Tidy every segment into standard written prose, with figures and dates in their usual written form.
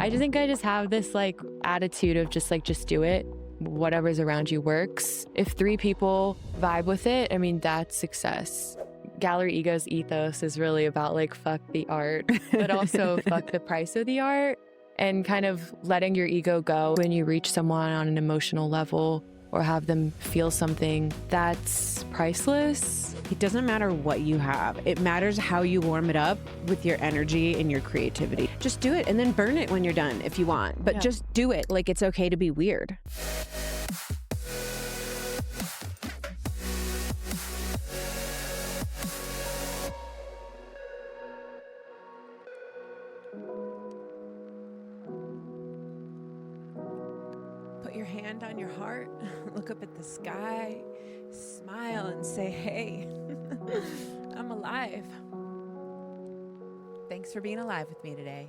I just think I just have this like attitude of just do it. Whatever's around you works. If 3 people vibe with it, I mean, that's success. Galerie Ego's ethos is really about like fuck the art, but also fuck the price of the art, and kind of letting your ego go when you reach someone on an emotional level or have them feel something that's priceless. It doesn't matter what you have. It matters how you warm it up with your energy and your creativity. Just do it and then burn it when you're done if you want. But just do it. Like, it's okay to be weird. Put your hand on your heart, look up at the sky, smile and say, hey, I'm alive. Thanks for being alive with me today.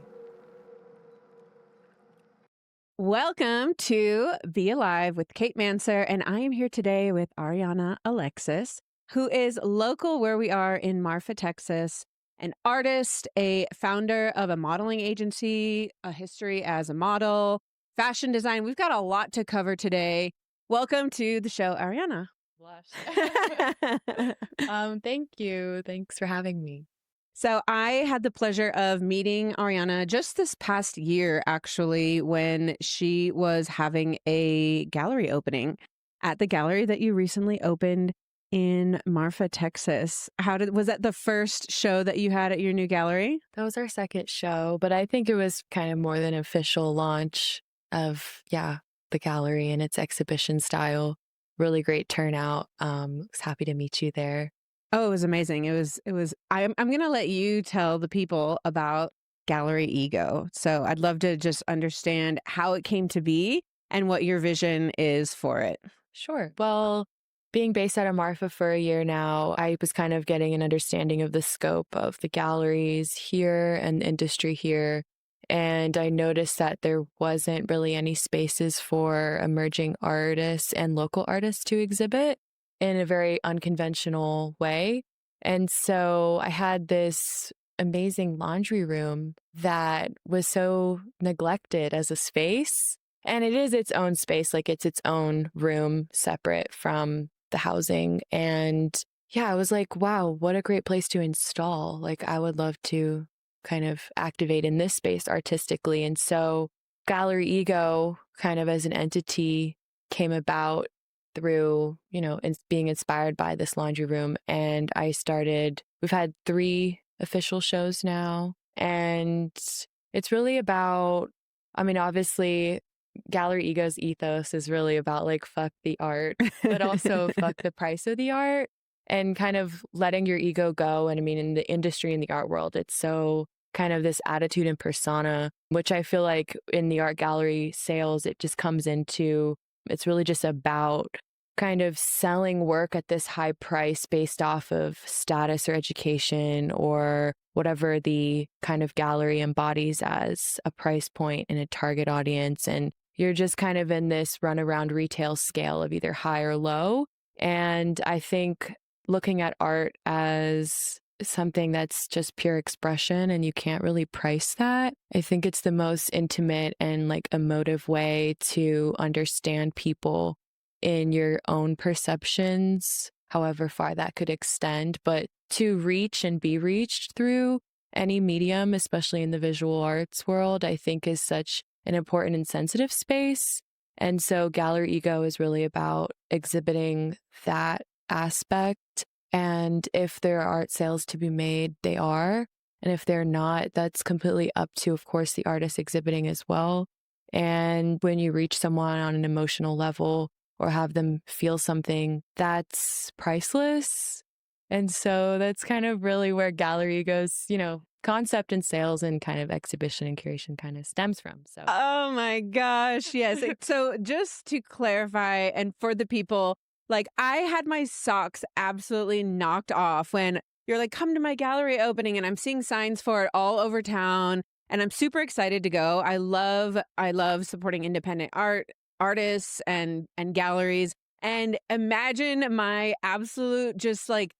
Welcome to Be Alive with Kate Manser, and I am here today with Arianna Alexis, who is local where we are in Marfa, Texas, an artist, a founder of a modeling agency, a history as a model, fashion design. We've got a lot to cover today. Welcome to the show, Ariana. Blush. Thank you. Thanks for having me. So I had the pleasure of meeting Ariana just this past year, actually, when she was having a gallery opening at the gallery that you recently opened in Marfa, Texas. Was that the first show that you had at your new gallery? That was our second show, but I think it was kind of more than an official launch of, the gallery and its exhibition style. Really great turnout. Was happy to meet you there. Oh, it was amazing. I'm going to let you tell the people about Galerie Ego. So I'd love to just understand how it came to be and what your vision is for it. Sure. Well, being based out of Marfa for a year now, I was kind of getting an understanding of the scope of the galleries here and the industry here. And I noticed that there wasn't really any spaces for emerging artists and local artists to exhibit in a very unconventional way. And so I had this amazing laundry room that was so neglected as a space. And it is its own space, like it's its own room separate from the housing. And I was like, wow, what a great place to install. Like, I would love to kind of activate in this space artistically. And so Galerie Ego kind of as an entity came about through, being inspired by this laundry room. And we've had 3 official shows now. And it's really about, obviously Galerie Ego's ethos is really about like, fuck the art, but also fuck the price of the art, and kind of letting your ego go. And in the industry, in the art world, it's so kind of this attitude and persona, which I feel like in the art gallery sales, it just comes into, it's really just about kind of selling work at this high price based off of status or education or whatever the kind of gallery embodies as a price point and a target audience. And you're just kind of in this runaround retail scale of either high or low. And I think looking at art as something that's just pure expression and you can't really price that, I think it's the most intimate and like emotive way to understand people in your own perceptions, however far that could extend, but to reach and be reached through any medium, especially in the visual arts world, I think is such an important and sensitive space. And so Galerie Ego is really about exhibiting that aspect. And if there are art sales to be made, they are. And if they're not, that's completely up to, of course, the artist exhibiting as well. And when you reach someone on an emotional level or have them feel something, that's priceless. And so that's kind of really where Galerie Ego's, concept and sales and kind of exhibition and curation kind of stems from. So, oh my gosh, yes. So just to clarify, and for the people, like, I had my socks absolutely knocked off when you're like, come to my gallery opening, and I'm seeing signs for it all over town, and I'm super excited to go. I love supporting independent artists and galleries. And imagine my absolute just like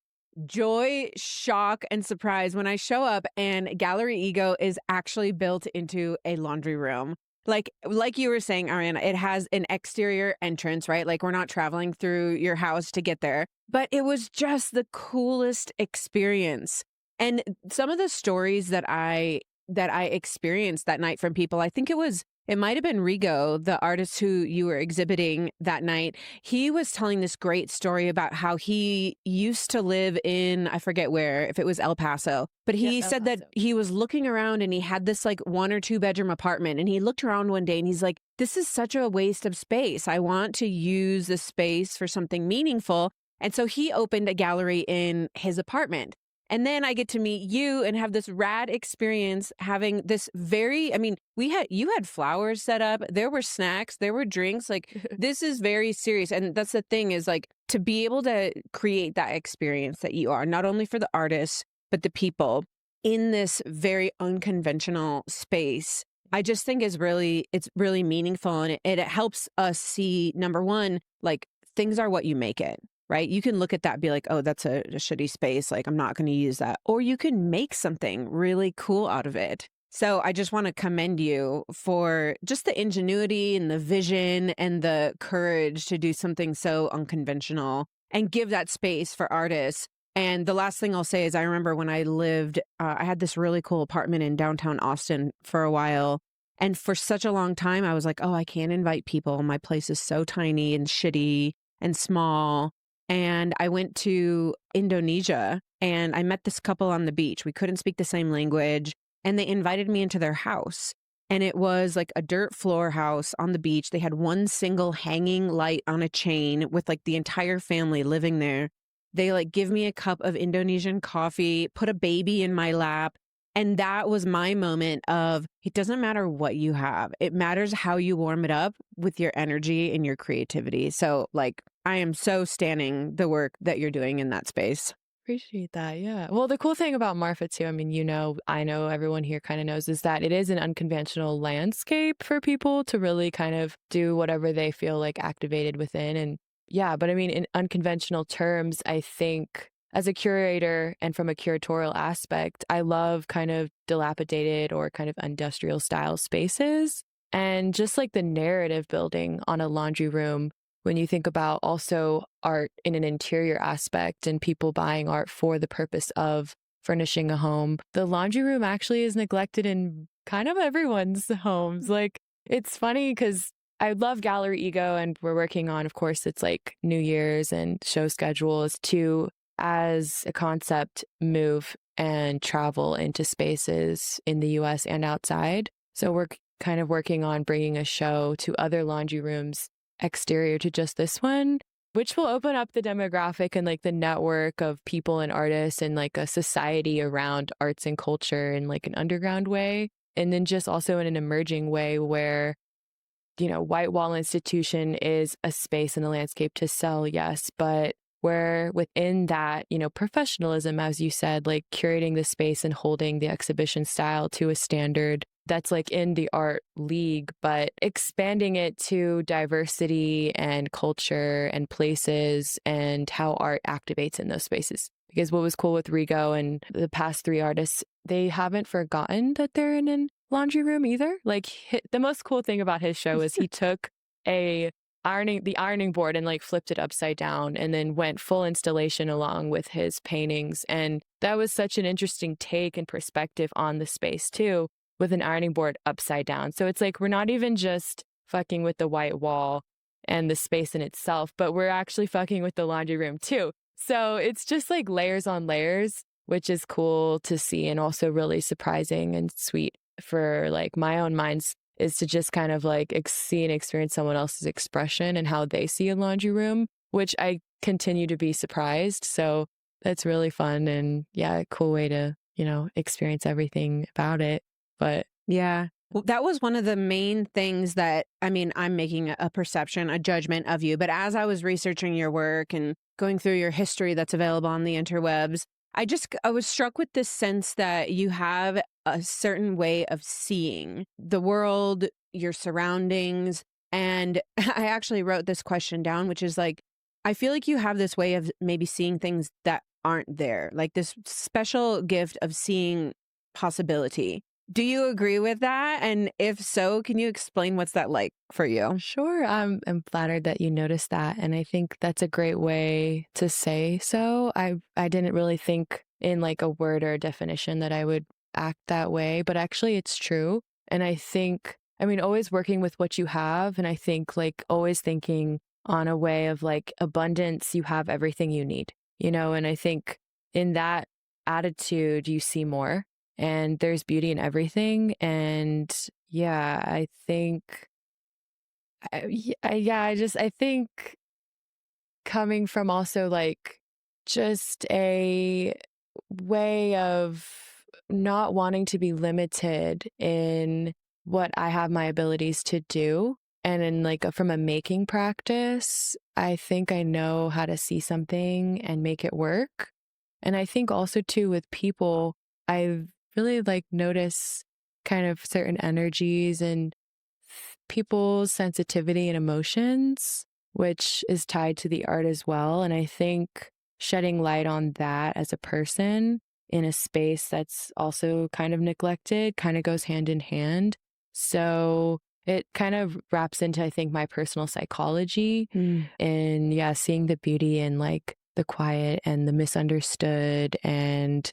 joy, shock, and surprise when I show up and Gallery Ego is actually built into a laundry room. Like you were saying, Ariana, it has an exterior entrance, right? Like we're not traveling through your house to get there, but it was just the coolest experience. And some of the stories that I experienced that night from people, I think it might have been Rigo, the artist who you were exhibiting that night. He was telling this great story about how he used to live in, I forget where, if it was El Paso, but Yep, he El said that Paso. he was looking around and he had this like 1 or 2 bedroom apartment. And he looked around one day and he's like, this is such a waste of space. I want to use this space for something meaningful. And so he opened a gallery in his apartment. And then I get to meet you and have this rad experience having this I mean, you had flowers set up, there were snacks, there were drinks. Like, this is very serious. And that's the thing is like to be able to create that experience that you are, not only for the artists, but the people in this very unconventional space. I just think it's really meaningful and it helps us see, number one, like things are what you make it. Right? You can look at that and be like, oh, that's a shitty space. Like, I'm not going to use that. Or you can make something really cool out of it. So I just want to commend you for just the ingenuity and the vision and the courage to do something so unconventional and give that space for artists. And the last thing I'll say is I remember when I had this really cool apartment in downtown Austin for a while. And for such a long time, I was like, oh, I can't invite people. My place is so tiny and shitty and small. And I went to Indonesia and I met this couple on the beach. We couldn't speak the same language and they invited me into their house. And it was like a dirt floor house on the beach. They had one single hanging light on a chain with like the entire family living there. They like give me a cup of Indonesian coffee, put a baby in my lap. And that was my moment of it doesn't matter what you have. It matters how you warm it up with your energy and your creativity. So like I am so standing the work that you're doing in that space. Appreciate that. Yeah. Well, the cool thing about Marfa too, I mean, I know everyone here kind of knows, is that it is an unconventional landscape for people to really kind of do whatever they feel like activated within. And yeah, but I mean, in unconventional terms, I think as a curator and from a curatorial aspect, I love kind of dilapidated or kind of industrial style spaces and just like the narrative building on a laundry room when you think about also art in an interior aspect and people buying art for the purpose of furnishing a home, the laundry room actually is neglected in kind of everyone's homes. Like, it's funny because I love Gallery Ego and we're working on, of course, it's like New Year's and show schedules to, as a concept, move and travel into spaces in the US and outside. So we're kind of working on bringing a show to other laundry rooms exterior to just this one, which will open up the demographic and like the network of people and artists and like a society around arts and culture in like an underground way. And then just also in an emerging way where, White Wall Institution is a space in the landscape to sell, yes, but where within that, professionalism, as you said, like curating the space and holding the exhibition style to a standard that's like in the art league, but expanding it to diversity and culture and places and how art activates in those spaces. Because what was cool with Rigo and the past 3 artists, they haven't forgotten that they're in a laundry room either. Like the most cool thing about his show is he took the ironing board and like flipped it upside down and then went full installation along with his paintings. And that was such an interesting take and perspective on the space too, with an ironing board upside down. So it's like we're not even just fucking with the white wall and the space in itself, but we're actually fucking with the laundry room too. So it's just like layers on layers, which is cool to see and also really surprising and sweet for like my own minds, is to just kind of like see and experience someone else's expression and how they see a laundry room, which I continue to be surprised. So that's really fun and yeah, a cool way to, experience everything about it. But yeah, well, that was one of the main things that, I mean, I'm making a perception, a judgment of you. But as I was researching your work and going through your history that's available on the interwebs, I was struck with this sense that you have a certain way of seeing the world, your surroundings. And I actually wrote this question down, which is like, I feel like you have this way of maybe seeing things that aren't there, like this special gift of seeing possibility. Do you agree with that? And if so, can you explain what's that like for you? Sure. I'm flattered that you noticed that. And I think that's a great way to say so. I didn't really think in like a word or a definition that I would act that way, but actually it's true. And I think, I mean, always working with what you have. And I think like always thinking on a way of like abundance, you have everything you need, and I think in that attitude, you see more and there's beauty in everything. And yeah, I think I think coming from also like just a way of not wanting to be limited in what I have my abilities to do. And in like from a making practice, I think I know how to see something and make it work. And I think also too with people, I really like notice kind of certain energies and people's sensitivity and emotions, which is tied to the art as well. And I think shedding light on that as a person in a space that's also kind of neglected kind of goes hand in hand. So it kind of wraps into, I think, my personal psychology Mm. and yeah, seeing the beauty in like the quiet and the misunderstood and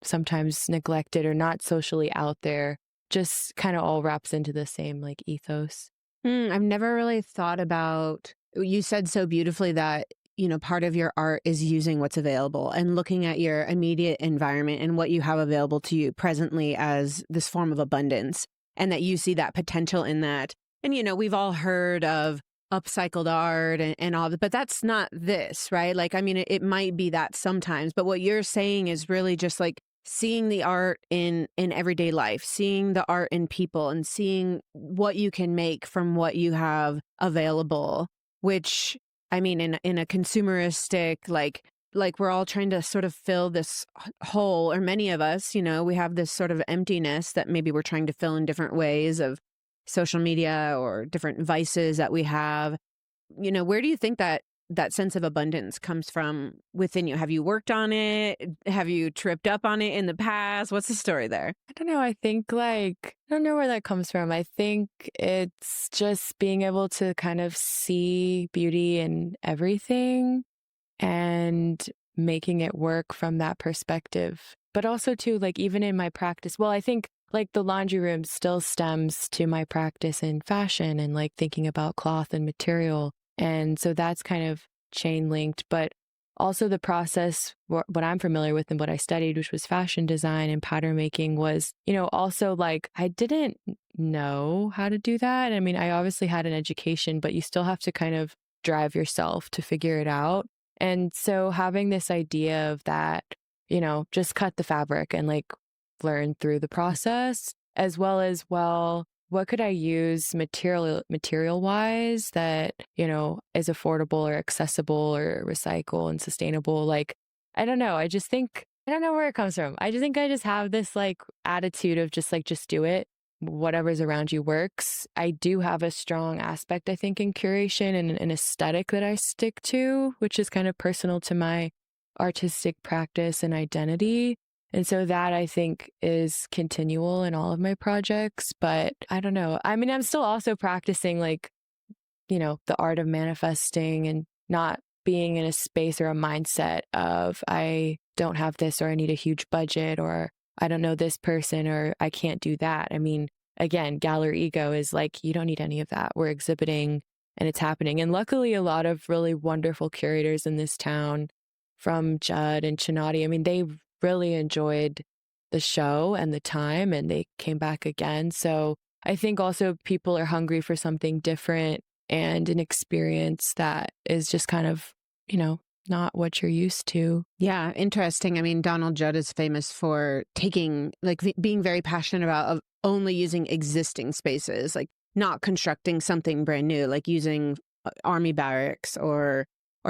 sometimes neglected or not socially out there, just kind of all wraps into the same like ethos. I've never really thought about, you said so beautifully that, part of your art is using what's available and looking at your immediate environment and what you have available to you presently as this form of abundance, and that you see that potential in that. And, we've all heard of upcycled art and all that, but that's not this, right? Like, I mean, it might be that sometimes, but what you're saying is really just like seeing the art in everyday life, seeing the art in people, and seeing what you can make from what you have available, which, I mean, in a consumeristic, like we're all trying to sort of fill this hole, or many of us, we have this sort of emptiness that maybe we're trying to fill in different ways of social media or different vices that we have. Where do you think that sense of abundance comes from within you? Have you worked on it? Have you tripped up on it in the past? What's the story there? I don't know. I think like, I don't know where that comes from. I think it's just being able to kind of see beauty in everything and making it work from that perspective. But also too, like even in my practice, well, I think like the laundry room still stems to my practice in fashion and like thinking about cloth and material. And so that's kind of chain linked, but also the process, what I'm familiar with and what I studied, which was fashion design and pattern making was, also like I didn't know how to do that. I mean, I obviously had an education, but you still have to kind of drive yourself to figure it out. And so having this idea of that, just cut the fabric and like learn through the process, as well as, well, what could I use material wise that, is affordable or accessible or recycle and sustainable? Like, I don't know. I just think, I don't know where it comes from. I just think I just have this like attitude of just like, just do it. Whatever's around you works. I do have a strong aspect, I think, in curation and an aesthetic that I stick to, which is kind of personal to my artistic practice and identity. And so that I think is continual in all of my projects. But I don't know. I mean, I'm still also practicing like, the art of manifesting and not being in a space or a mindset of I don't have this or I need a huge budget or I don't know this person or I can't do that. I mean, again, Gallery Ego is like, you don't need any of that. We're exhibiting and it's happening. And luckily, a lot of really wonderful curators in this town from Judd and Chinati, I mean, they really enjoyed the show and the time and they came back again. So I think also people are hungry for something different and an experience that is just kind of, not what you're used to. Yeah, interesting. I mean, Donald Judd is famous for taking, like, being very passionate about of only using existing spaces, like not constructing something brand new, like using army barracks or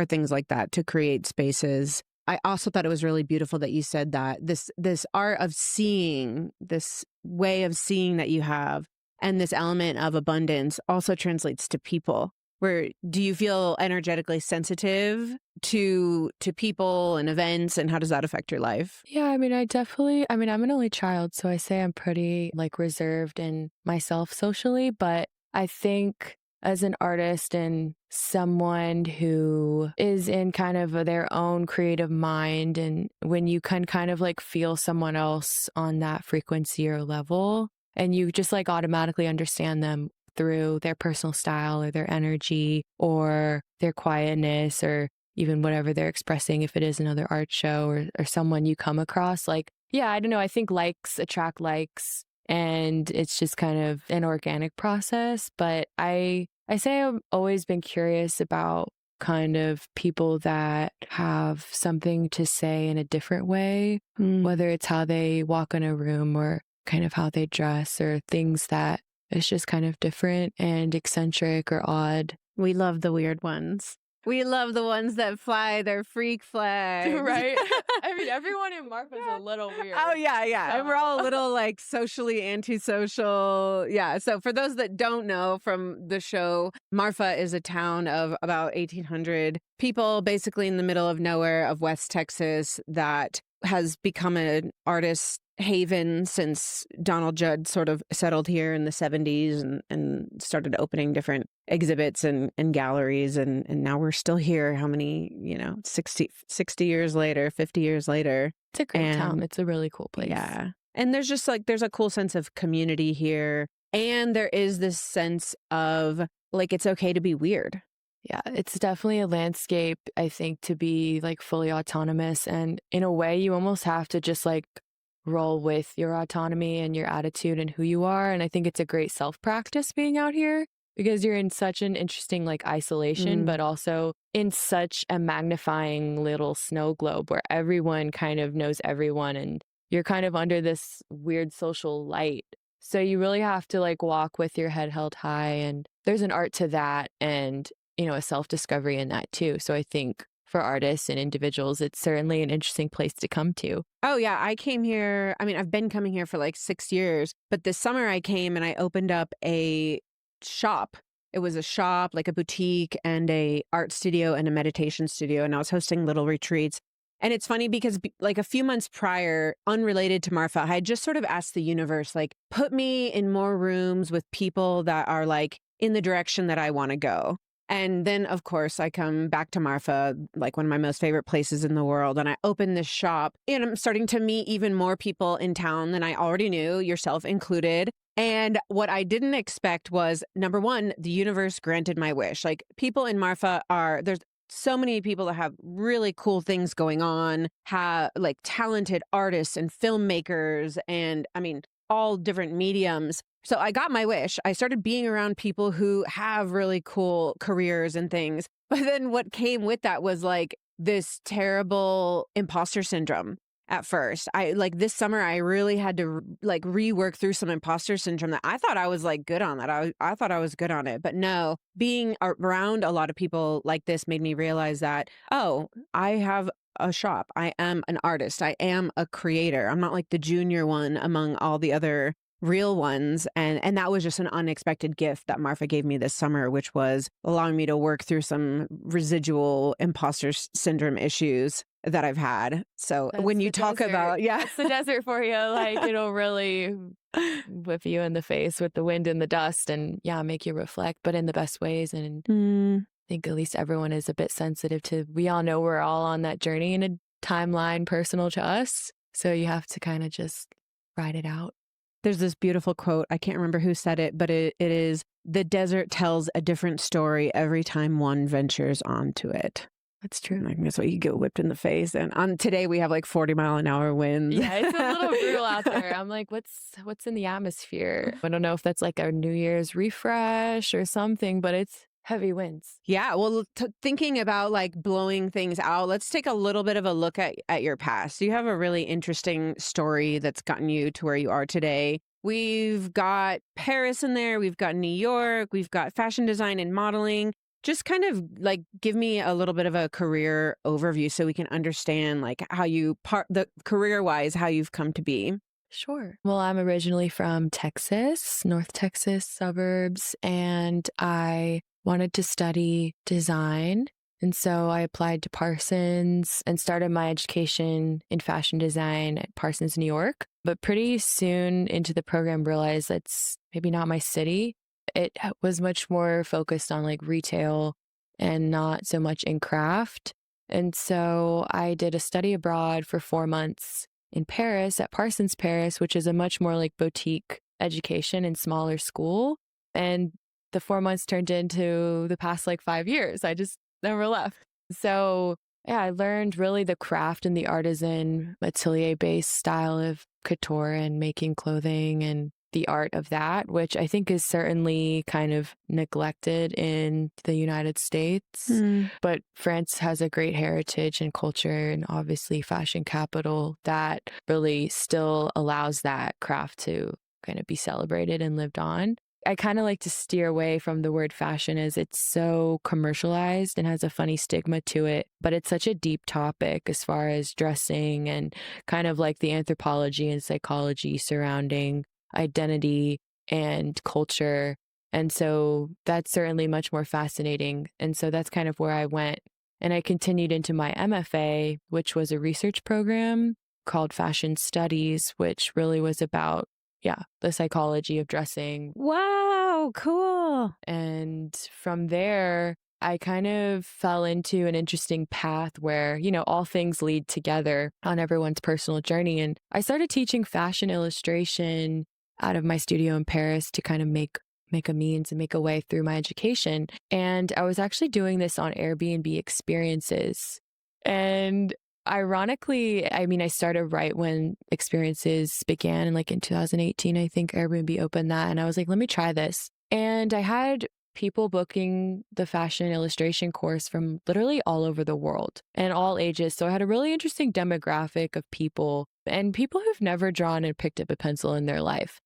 things like that to create spaces. I also thought it was really beautiful that you said that this art of seeing, this way of seeing that you have, and this element of abundance also translates to people. where do you feel energetically sensitive to people and events, and how does that affect your life? Yeah, I mean, I'm an only child, so I say I'm pretty like reserved in myself socially, but I think as an artist and someone who is in kind of their own creative mind, and when you can kind of like feel someone else on that frequency or level, and you just like automatically understand them through their personal style or their energy or their quietness or even whatever they're expressing, if it is another art show or someone you come across. Like, yeah, I don't know. I think likes attract likes and it's just kind of an organic process. But I say I've always been curious about kind of people that have something to say in a different way, Mm. whether it's how they walk in a room or kind of how they dress or things that is just kind of different and eccentric or odd. We love the weird ones. We love the ones that fly their freak flags. Right? I mean, everyone in Marfa's a little weird. Oh, yeah, yeah. And we're all a So- little like socially antisocial. Yeah. So for those that don't know from the show, Marfa is a town of about 1,800 people, basically in the middle of nowhere of West Texas, that has become an artist haven since Donald Judd sort of settled here in the 70s and started opening different exhibits and galleries. And now we're still here. How many, 60 years later, 50 years later. It's a great town. And It's a really cool place. yeah. And there's just like, there's a cool sense of community here. And there is this sense of like, it's okay to be weird. Yeah, it's definitely a landscape, I think, to be like fully autonomous. And in a way, you almost have to just like roll with your autonomy and your attitude and who you are. And I think it's a great self practice being out here because you're in such an interesting like isolation, but also in such a magnifying little snow globe where everyone kind of knows everyone and you're kind of under this weird social light. So you really have to like walk with your head held high. And there's an art to that and, a self discovery in that too. So I think for artists and individuals, it's certainly an interesting place to come to. Oh, yeah. I came here. I mean, I've been coming here for like 6 years, but this summer I came and I opened up a shop. It was a shop, like a boutique and a art studio and a meditation studio. And I was hosting little retreats. And it's funny because like a few months prior, unrelated to Marfa, I had just sort of asked the universe, like, put me in more rooms with people that are like in the direction that I want to go. And then, of course, I come back to Marfa, like one of my most favorite places in the world. And I open this shop and I'm starting to meet even more people in town than I already knew, yourself included. And what I didn't expect was, number one, the universe granted my wish. Like people in Marfa there's so many people that have really cool things going on, have like talented artists and filmmakers and I mean, all different mediums. So I got my wish. I started being around people who have really cool careers and things. But then what came with that was like this terrible imposter syndrome at first. I like this summer, I really had to like rework through some imposter syndrome that I thought I was like good on that. I thought I was good on it. But no, being around a lot of people like this made me realize that, oh, I have a shop. I am an artist. I am a creator. I'm not like the junior one among all the other real ones. And that was just an unexpected gift that Marfa gave me this summer, which was allowing me to work through some residual imposter syndrome issues that I've had. So That's when you the talk desert. about, yeah, It's the desert for you. Like it'll really whip you in the face with the wind and the dust and yeah, make you reflect, but in the best ways. And I think at least everyone is a bit sensitive we all know we're all on that journey in a timeline personal to us. So you have to kind of just ride it out. There's this beautiful quote. I can't remember who said it, but it is, the desert tells a different story every time one ventures onto it. That's true. Like, that's why you get whipped in the face. And on today we have like 40-mile-an-hour winds. Yeah, it's a little brutal out there. I'm like, what's in the atmosphere? I don't know if that's like a New Year's refresh or something, but it's heavy winds. Yeah. Well, thinking about like blowing things out, let's take a little bit of a look at your past. You have a really interesting story that's gotten you to where you are today. We've got Paris in there. We've got New York. We've got fashion design and modeling. Just kind of like give me a little bit of a career overview so we can understand like how the career-wise, how you've come to be. Sure. Well, I'm originally from Texas, North Texas suburbs, and I wanted to study design. And so I applied to Parsons and started my education in fashion design at Parsons, New York. But pretty soon into the program, realized that's maybe not my city. It was much more focused on like retail and not so much in craft. And so I did a study abroad for 4 months in Paris at Parsons Paris, which is a much more like boutique education and smaller school. And the 4 months turned into the past like 5 years. I just never left. So yeah, I learned really the craft and the artisan atelier based style of couture and making clothing and the art of that, which I think is certainly kind of neglected in the United States. Mm. But France has a great heritage and culture and obviously fashion capital that really still allows that craft to kind of be celebrated and lived on. I kind of like to steer away from the word fashion as it's so commercialized and has a funny stigma to it, but it's such a deep topic as far as dressing and kind of like the anthropology and psychology surrounding identity and culture. And so that's certainly much more fascinating. And so that's kind of where I went. And I continued into my MFA, which was a research program called Fashion Studies, which really was about, yeah, the psychology of dressing. Wow, cool. And from there, I kind of fell into an interesting path where, all things lead together on everyone's personal journey. And I started teaching fashion illustration out of my studio in Paris to kind of make a means and make a way through my education. And I was actually doing this on Airbnb experiences. And ironically, I mean, I started right when experiences began, and like in 2018, I think Airbnb opened that. And I was like, let me try this. And I had people booking the fashion illustration course from literally all over the world and all ages. So I had a really interesting demographic of people and people who've never drawn and picked up a pencil in their life.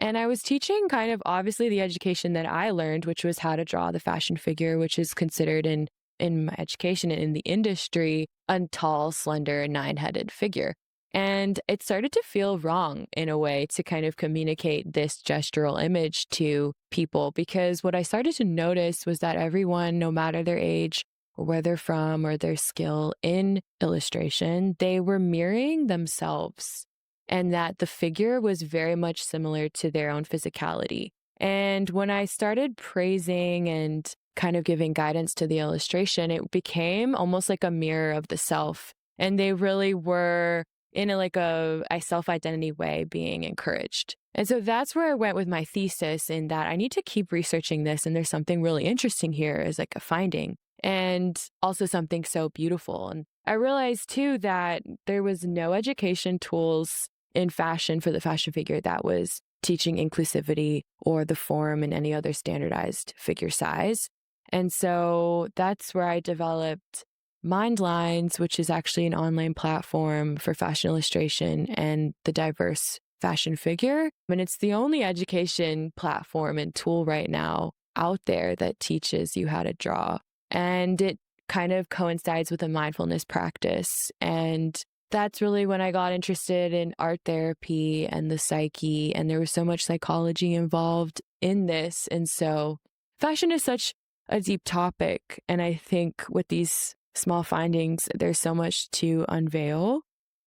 And I was teaching kind of obviously the education that I learned, which was how to draw the fashion figure, which is considered in my education and in the industry, a tall, slender, nine-headed figure. And it started to feel wrong in a way to kind of communicate this gestural image to people, because what I started to notice was that everyone, no matter their age or where they're from or their skill in illustration, they were mirroring themselves, and that the figure was very much similar to their own physicality. And when I started praising and kind of giving guidance to the illustration, it became almost like a mirror of the self. And they really were in a self-identity way being encouraged. And so that's where I went with my thesis, in that I need to keep researching this. And there's something really interesting here as like a finding, and also something so beautiful. And I realized too that there was no education tools in fashion for the fashion figure that was teaching inclusivity or the form in any other standardized figure size. And so that's where I developed Mindlines, which is actually an online platform for fashion illustration and the diverse fashion figure. And it's the only education platform and tool right now out there that teaches you how to draw. And it kind of coincides with a mindfulness practice. And that's really when I got interested in art therapy and the psyche. And there was so much psychology involved in this. And so fashion is such a deep topic. And I think with these small findings, there's so much to unveil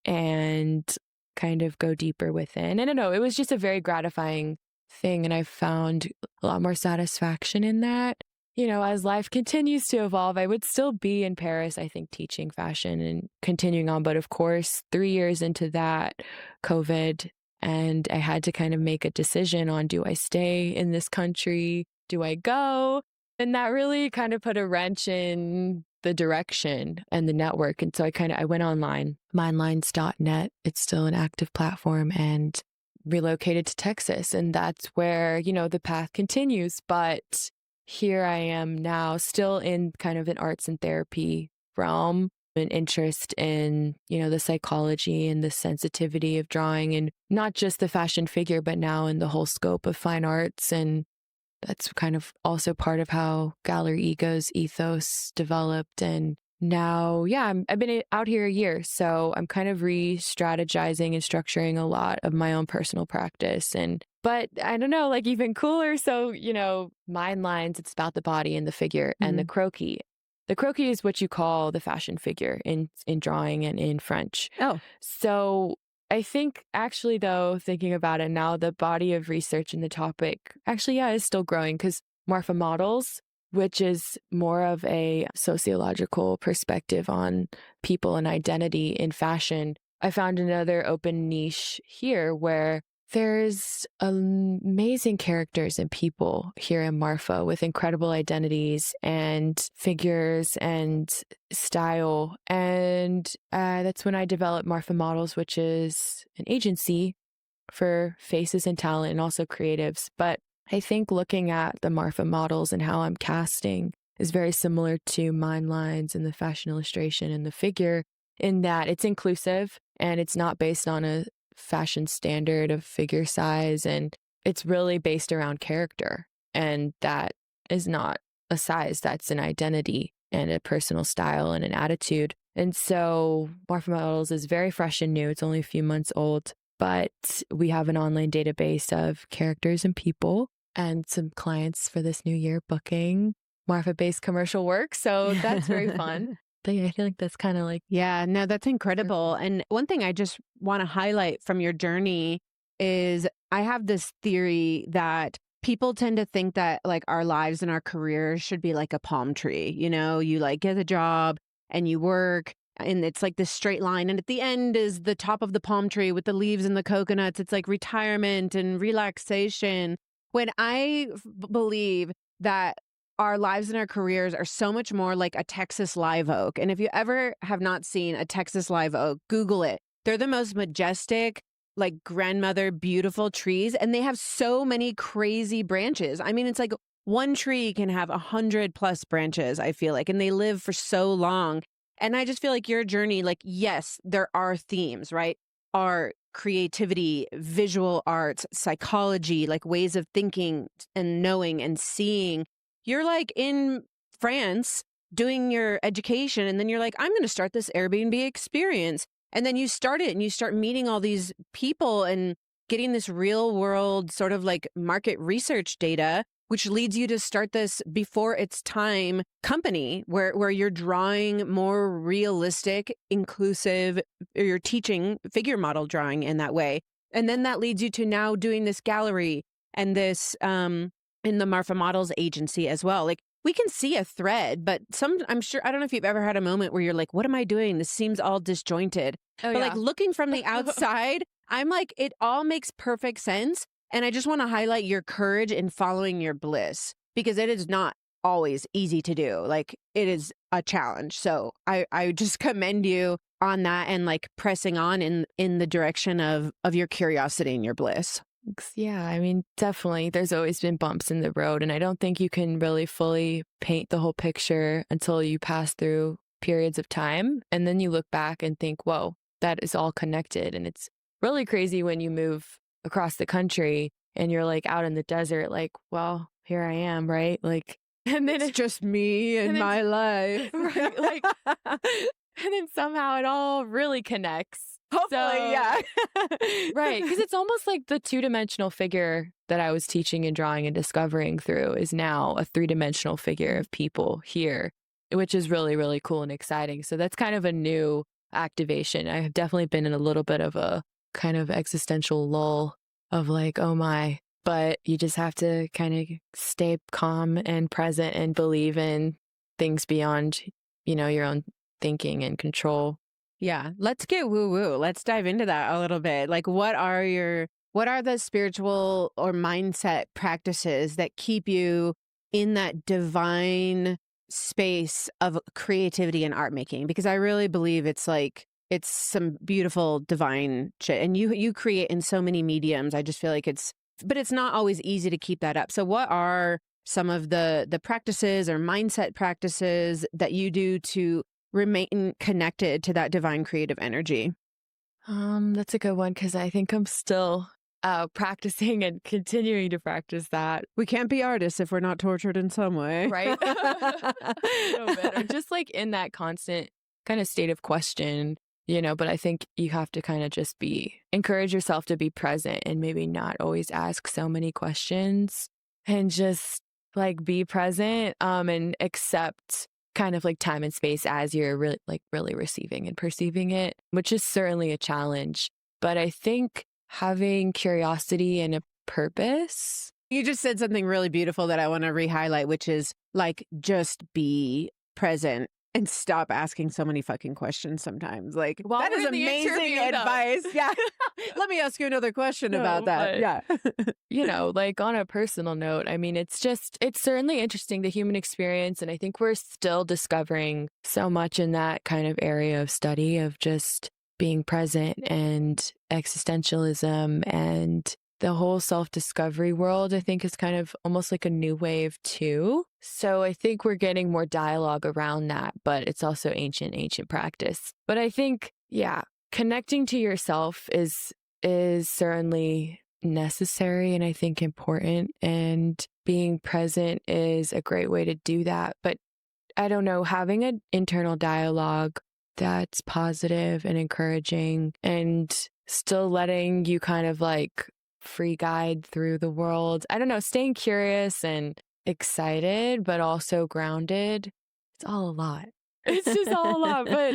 and kind of go deeper within. I don't know, it was just a very gratifying thing. And I found a lot more satisfaction in that. As life continues to evolve, I would still be in Paris, I think, teaching fashion and continuing on. But of course, 3 years into that, COVID, and I had to kind of make a decision on, do I stay in this country? Do I go? And that really kind of put a wrench in the direction and the network. And so I went online, mindlines.net. It's still an active platform, and relocated to Texas. And that's where, the path continues. But here I am now, still in kind of an arts and therapy realm, an interest in, the psychology and the sensitivity of drawing, and not just the fashion figure, but now in the whole scope of fine arts. And that's kind of also part of how Gallery Ego's ethos developed. And now, yeah, I've been out here a year, so I'm kind of re-strategizing and structuring a lot of my own personal practice and But I don't know, like even cooler. So, mind lines, it's about the body and the figure and the Mhm. croquis. The croquis is what you call the fashion figure in drawing and in French. Oh. So I think actually though, thinking about it now, the body of research in the topic actually, yeah, is still growing because Marfa Models, which is more of a sociological perspective on people and identity in fashion. I found another open niche here where there's amazing characters and people here in Marfa with incredible identities and figures and style. And that's when I developed Marfa Models, which is an agency for faces and talent and also creatives. But I think looking at the Marfa Models and how I'm casting is very similar to Mind Lines and the fashion illustration and the figure in that it's inclusive and it's not based on a fashion standard of figure size. And it's really based around character. And that is not a size, that's an identity and a personal style and an attitude. And so Marfa Models is very fresh and new. It's only a few months old, but we have an online database of characters and people and some clients for this new year booking Marfa-based commercial work. So that's very fun. But yeah, I feel like that's kind of like, Yeah, no, that's incredible. And one thing I just want to highlight from your journey is I have this theory that people tend to think that like our lives and our careers should be like a palm tree. You like get a job and you work and it's like this straight line. And at the end is the top of the palm tree with the leaves and the coconuts. It's like retirement and relaxation. When believe that our lives and our careers are so much more like a Texas live oak. And if you ever have not seen a Texas live oak, Google it. They're the most majestic, like grandmother, beautiful trees. And they have so many crazy branches. I mean, it's like one tree can have 100+ branches, I feel like, and they live for so long. And I just feel like your journey, like, yes, there are themes, right? Art, creativity, visual arts, psychology, like ways of thinking and knowing and seeing. You're like in France doing your education, and then you're like, I'm going to start this Airbnb experience. And then you start it and you start meeting all these people and getting this real world sort of like market research data, which leads you to start this before its time company where you're drawing more realistic, inclusive, or you're teaching figure model drawing in that way. And then that leads you to now doing this gallery and this in the Marfa Models agency as well. Like we can see a thread, but I'm sure, I don't know if you've ever had a moment where you're like, what am I doing? This seems all disjointed. oh, But yeah. like looking from the outside, I'm like, it all makes perfect sense. And I just want to highlight your courage in following your bliss because it is not always easy to do. Like it is a challenge. So I just commend you on that and like pressing on in the direction of your curiosity and your bliss. Yeah, I mean, definitely. There's always been bumps in the road, and I don't think you can really fully paint the whole picture until you pass through periods of time. And then you look back and think, whoa, that is all connected. And it's really crazy when you move across the country and you're like out in the desert, like, well, here I am, right? Like, and then It's just me and my life. right? Like, and then somehow it all really connects. Hopefully, yeah. Right. Because it's almost like the two-dimensional figure that I was teaching and drawing and discovering through is now a three-dimensional figure of people here, which is really, really cool and exciting. So that's kind of a new activation. I have definitely been in a little bit of a kind of existential lull of like, oh my, but you just have to kind of stay calm and present and believe in things beyond, your own thinking and control. Yeah, let's get woo-woo. Let's dive into that a little bit. Like what are the spiritual or mindset practices that keep you in that divine space of creativity and art making? Because I really believe it's some beautiful divine shit. And you create in so many mediums. I just feel like but it's not always easy to keep that up. So what are some of the practices or mindset practices that you do to remain connected to that divine creative energy? That's a good one because I think I'm still practicing and continuing to practice that. We can't be artists if we're not tortured in some way. Right? A little bit. Or just like in that constant kind of state of question, but I think you have to kind of just encourage yourself to be present and maybe not always ask so many questions and just like be present, and accept kind of like time and space as you're really receiving and perceiving it, which is certainly a challenge. But I think having curiosity and a purpose. You just said something really beautiful that I want to re-highlight, which is like, just be present and stop asking so many fucking questions sometimes. Like, While that we're is in the amazing interview, though. advice. Yeah. Let me ask you another question No, about that. but, Yeah. like on a personal note, I mean, it's certainly interesting, the human experience. And I think we're still discovering so much in that kind of area of study of just being present and existentialism and the whole self-discovery world, I think, is kind of almost like a new wave too. So I think we're getting more dialogue around that, but it's also ancient practice. But I think, yeah, connecting to yourself is certainly necessary and I think important. And being present is a great way to do that. But I don't know, having an internal dialogue that's positive and encouraging and still letting you kind of like free guide through the world. I don't know, staying curious and excited, but also grounded. It's all a lot. It's just all a lot. But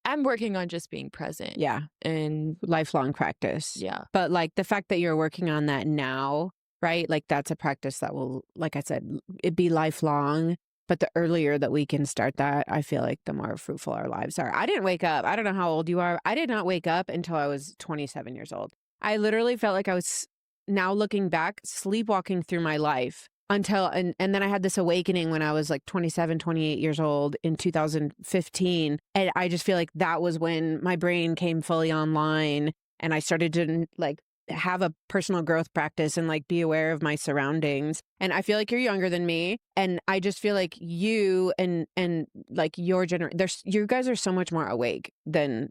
I'm working on just being present. Yeah. And lifelong practice. yeah. But like the fact that you're working on that now, right? Like that's a practice that will, like I said, it be lifelong. But the earlier that we can start that, I feel like the more fruitful our lives are. I didn't wake up. I don't know how old you are. I did not wake up until I was 27 years old. I literally felt like I was, now looking back, sleepwalking through my life until, and then I had this awakening when I was like 27, 28 years old in 2015. And I just feel like that was when my brain came fully online and I started to like have a personal growth practice and like be aware of my surroundings. And I feel like you're younger than me. And I just feel like you and like your generation, you guys are so much more awake than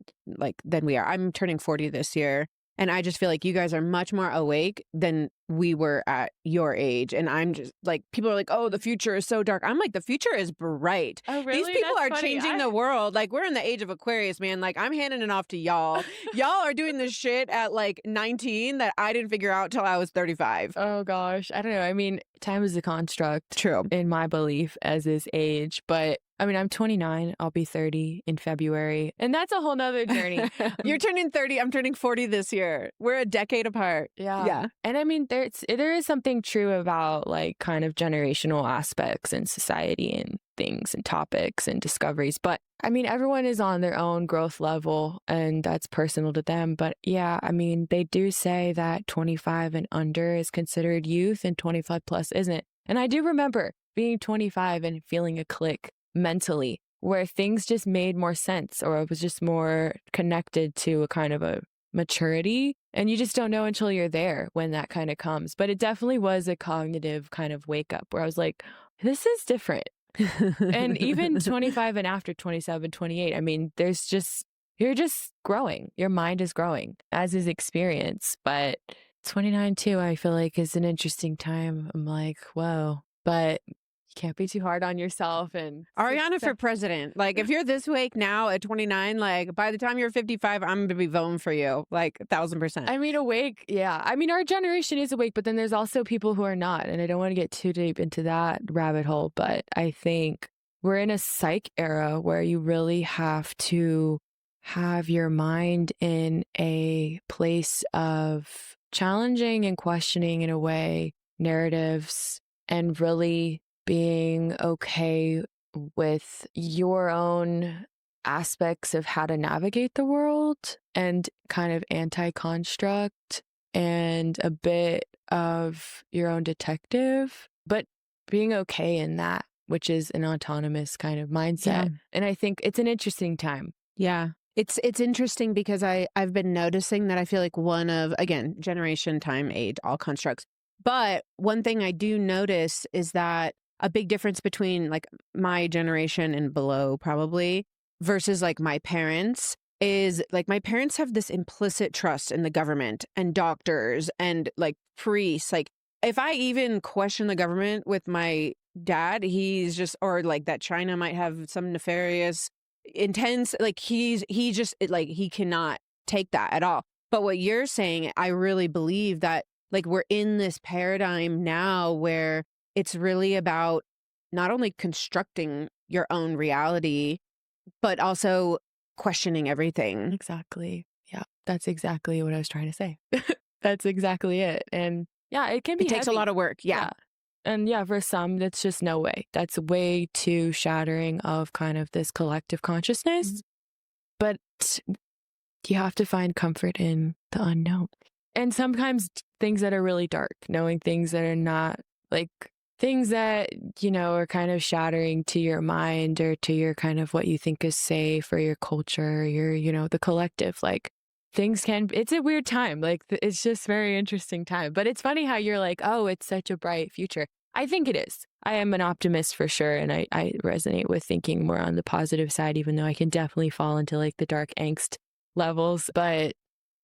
we are. I'm turning 40 this year. And I just feel like you guys are much more awake than we were at your age. And I'm just like, people are like, oh, the future is so dark. I'm like, the future is bright. Oh, really? These people That's are funny. changing the world. Like, we're in the age of Aquarius, man. Like, I'm handing it off to y'all. Y'all are doing this shit at like 19 that I didn't figure out till I was 35. Oh, gosh. I don't know. I mean, time is a construct. True. In my belief, as is age. But I mean, I'm 29. I'll be 30 in February. And that's a whole nother journey. You're turning 30. I'm turning 40 this year. We're a decade apart. Yeah. Yeah. And I mean, there is something true about like kind of generational aspects in society and things and topics and discoveries. But I mean, everyone is on their own growth level and that's personal to them. But yeah, I mean, they do say that 25 and under is considered youth and 25 plus isn't. And I do remember being 25 and feeling a click mentally where things just made more sense or it was just more connected to a kind of a maturity. And you just don't know until you're there when that kind of comes. But it definitely was a cognitive kind of wake up where I was like, this is different. And even 25 and after 27, 28, I mean, you're just growing. Your mind is growing, as is experience. But 29 too, I feel like is an interesting time. I'm like, whoa. But you can't be too hard on yourself. And Ariana for president. Like, if you're this awake now at 29, like by the time you're 55, I'm going to be voting for you. Like 1,000%. I mean, awake. Yeah. I mean, our generation is awake, but then there's also people who are not. And I don't want to get too deep into that rabbit hole, but I think we're in a psych era where you really have to have your mind in a place of challenging and questioning in a way narratives and really being okay with your own aspects of how to navigate the world and kind of anti-construct and a bit of your own detective, but being okay in that, which is an autonomous kind of mindset. Yeah. And I think it's an interesting time. Yeah. It's interesting because I've been noticing that I feel like one of, again, generation, time, age, all constructs. But one thing I do notice is that a big difference between like my generation and below probably versus like my parents is like my parents have this implicit trust in the government and doctors and like priests. Like if I even question the government with my dad, he's just, or like that China might have some nefarious intense. Like he just like he cannot take that at all. But what you're saying, I really believe that like we're in this paradigm now where it's really about not only constructing your own reality, but also questioning everything. Exactly. Yeah. That's exactly what I was trying to say. That's exactly it. And yeah, it can be It takes a lot heavy. of work. Yeah. Yeah. And yeah, for some, that's just no way. That's way too shattering of kind of this collective consciousness. But you have to find comfort in the unknown. And sometimes things that are really dark, knowing things that are not like things that, are kind of shattering to your mind or to your kind of what you think is safe or your culture, the collective. Like it's a weird time. Like it's just very interesting time. But it's funny how you're like, oh, it's such a bright future. I think it is. I am an optimist for sure. And I resonate with thinking more on the positive side, even though I can definitely fall into like the dark angst levels. But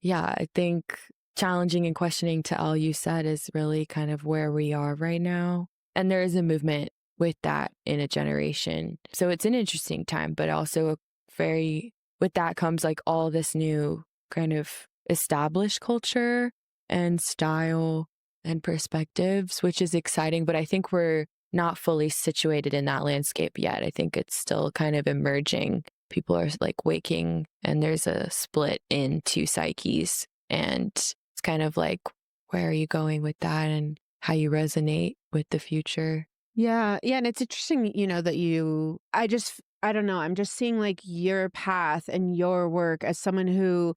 yeah, I think challenging and questioning to all you said is really kind of where we are right now. And there is a movement with that in a generation. So it's an interesting time, but also with that comes like all this new kind of established culture and style and perspectives, which is exciting. But I think we're not fully situated in that landscape yet. I think it's still kind of emerging. People are like waking and there's a split in two psyches. And it's kind of like, where are you going with that and how you resonate with the future? Yeah. Yeah. And it's interesting, that I don't know, I'm just seeing like your path and your work as someone who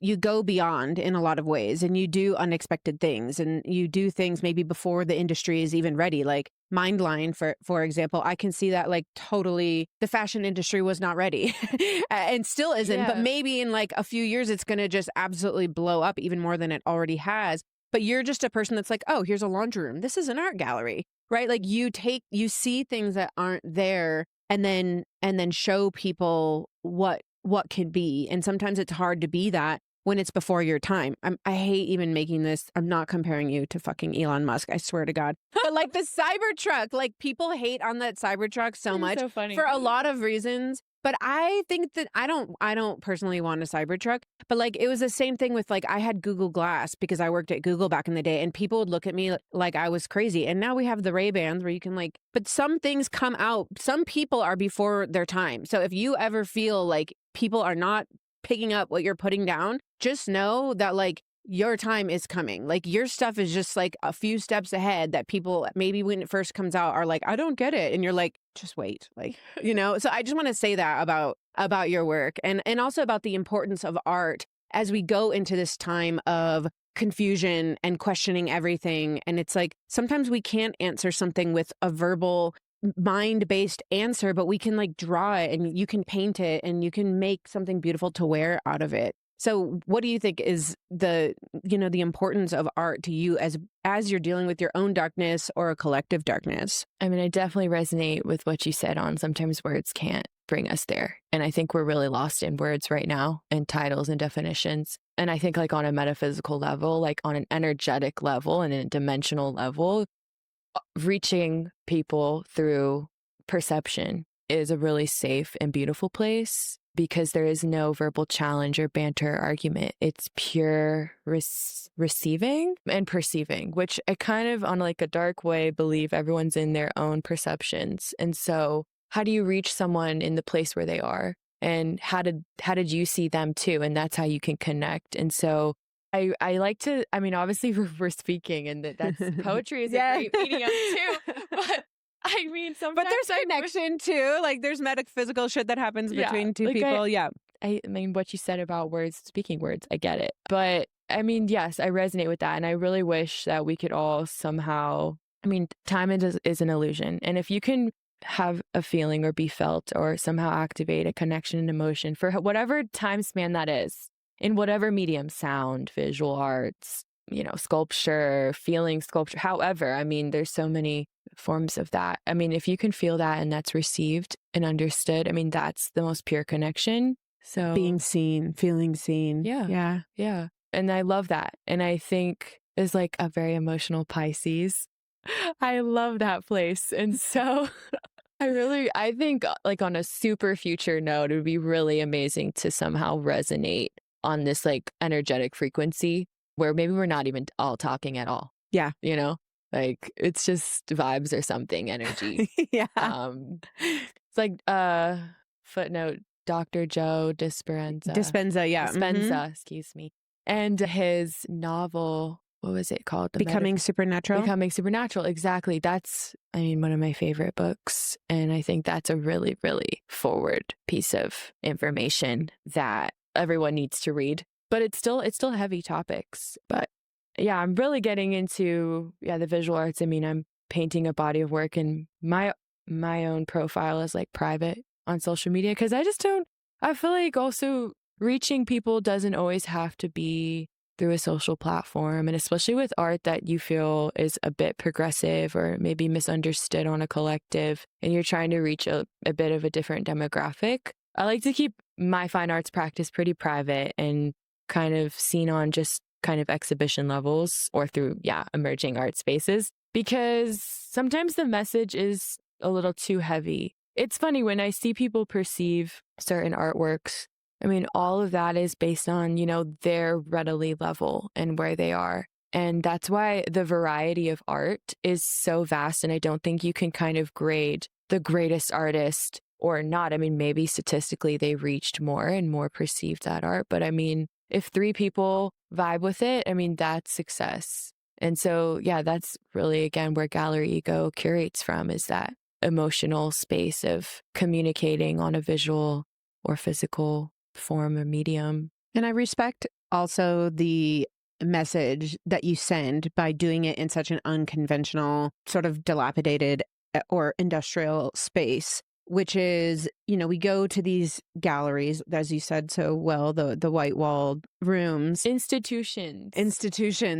you go beyond in a lot of ways and you do unexpected things and you do things maybe before the industry is even ready. Like Mindline, for example, I can see that like totally the fashion industry was not ready and still isn't, but Yeah. maybe in like a few years, it's going to just absolutely blow up even more than it already has. But you're just a person that's like, oh, here's a laundry room. This is an art gallery, right? Like you see things that aren't there and then show people what can be. And sometimes it's hard to be that when it's before your time. I hate even making this. I'm not comparing you to fucking Elon Musk. I swear to God. But like the Cybertruck, like people hate on that Cybertruck so You're much so funny. for a lot of reasons. But I think that I don't personally want a Cybertruck. But like it was the same thing with like I had Google Glass because I worked at Google back in the day, and people would look at me like I was crazy. And now we have the Ray-Bans where you can like, but some things come out. Some people are before their time. So if you ever feel like people are not picking up what you're putting down, just know that like your time is coming. Like your stuff is just like a few steps ahead that people maybe when it first comes out are like, I don't get it. And you're like, just wait. Like, so I just want to say that about your work and also about the importance of art as we go into this time of confusion and questioning everything. And it's like, sometimes we can't answer something with a verbal mind-based answer, but we can like draw it and you can paint it and you can make something beautiful to wear out of it. So what do you think is the importance of art to you as you're dealing with your own darkness or a collective darkness? I mean, I definitely resonate with what you said on sometimes words can't bring us there. And I think we're really lost in words right now and titles and definitions. And I think like on a metaphysical level, like on an energetic level and a dimensional level, reaching people through perception is a really safe and beautiful place because there is no verbal challenge or banter or argument. It's pure receiving and perceiving, which I kind of on like a dark way believe everyone's in their own perceptions. And so how do you reach someone in the place where they are? And how did you see them too? And that's how you can connect. And so I like to, I mean, obviously we're speaking and that's poetry is Yeah. a great medium too. But I mean, sometimes But there's connection too. Like there's metaphysical shit that happens between two like people. I mean, what you said about words, speaking words, I get it. But I mean, yes, I resonate with that. And I really wish that we could all somehow, I mean, time is an illusion. And if you can have a feeling or be felt or somehow activate a connection and emotion for whatever time span that is, in whatever medium, sound, visual arts, sculpture, feeling sculpture, however, I mean, there's so many forms of that. I mean, if you can feel that and that's received and understood, I mean, that's the most pure connection. So Being seen, feeling seen. Yeah. And I love that. And I think is like a very emotional Pisces. I love that place. And so I think like on a super future note, it would be really amazing to somehow resonate on this like energetic frequency where maybe we're not even all talking at all, Yeah. you know? Like it's just vibes or something, energy. Yeah. It's like footnote Dr. Joe Dispenza. Yeah. Dispenza, excuse me. And his novel, what was it called? Becoming Supernatural. Becoming Supernatural. Exactly. That's, I mean, one of my favorite books. And I think that's a really, really forward piece of information that everyone needs to read. But it's still heavy topics. But yeah, I'm really getting into the visual arts. I mean, I'm painting a body of work, and my own profile is like private on social media because I feel like also reaching people doesn't always have to be through a social platform. And especially with art that you feel is a bit progressive or maybe misunderstood on a collective, and you're trying to reach a bit of a different demographic. I like to keep my fine arts practice pretty private and kind of seen on just kind of exhibition levels or through, emerging art spaces, because sometimes the message is a little too heavy. It's funny when I see people perceive certain artworks. I mean, all of that is based on, their readily level and where they are. And that's why the variety of art is so vast. And I don't think you can kind of grade the greatest artist or not. I mean, maybe statistically they reached more and more perceived that art. But I mean, if 3 people vibe with it, I mean, that's success. And so, that's really, again, where Gallery Ego curates from, is that emotional space of communicating on a visual or physical form or medium. And I respect also the message that you send by doing it in such an unconventional, sort of dilapidated or industrial space, which is, we go to these galleries, as you said so well, the white walled rooms. Institutions.